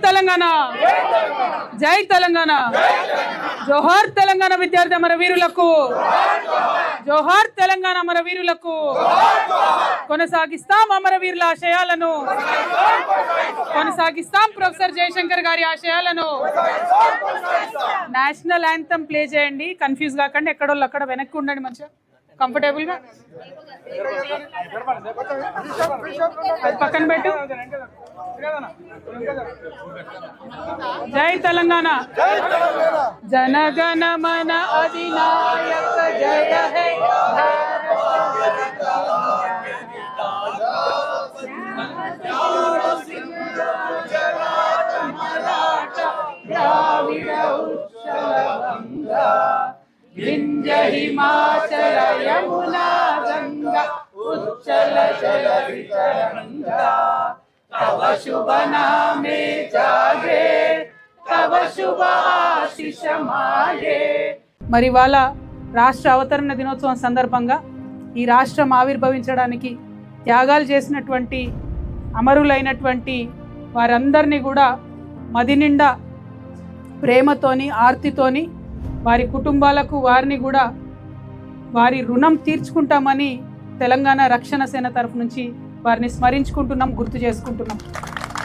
తెలంగాణ, జై తెలంగాణ, జోహార్ తెలంగాణ విద్యార్థి అమరవీరులకు, జోహార్ తెలంగాణ అమరవీరులకు. కొనసాగిస్తాం అమరవీరుల ఆశయాలను, కొనసాగిస్తాం ప్రొఫెసర్ జయశంకర్ గారి ఆశయాలను. నేషనల్ యాంథమ్ ప్లే చేయండి, కన్ఫ్యూజ్ కాకండి, ఎక్కడోళ్ళు అక్కడ వెనక్కి ఉండండి, మంచిగా కంఫర్టబుల్ గా. పక్కన పెట్టు. జై తెలంగాణ, జనగణ మన అధినాయక జయ హే వింధ్య హిమాచల యమునా గంగా ఉచ్చల జలధి తరంగా తవ శుభ నామే జాగే తవ శుభ ఆశిష మాగే. మరి ఇవాళ రాష్ట్ర అవతరణ దినోత్సవం సందర్భంగా ఈ రాష్ట్రం ఆవిర్భవించడానికి త్యాగాలు చేసినటువంటి అమరులైనటువంటి వారందరినీ కూడా మది నిండా ప్రేమతోని ఆర్తితోని వారి కుటుంబాలకు వారిని కూడా వారి రుణం తీర్చుకుంటామని తెలంగాణ రక్షణ సేన తరఫు నుంచి వారిని స్మరించుకుంటున్నాం, గుర్తు చేసుకుంటున్నాం.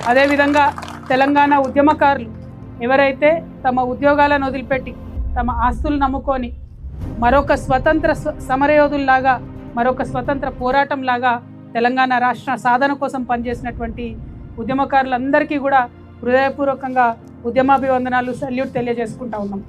అదేవిధంగా తెలంగాణ ఉద్యమకారులు ఎవరైతే తమ ఉద్యోగాలను వదిలిపెట్టి తమ ఆస్తులు నమ్ముకొని మరొక స్వతంత్ర సమరయోధుల్లాగా మరొక స్వతంత్ర పోరాటంలాగా తెలంగాణ రాష్ట్ర సాధన కోసం పనిచేసినటువంటి ఉద్యమకారులందరికీ కూడా హృదయపూర్వకంగా ఉద్యమాభివందనాలు, సల్యూట్ తెలియజేసుకుంటా ఉన్నాం.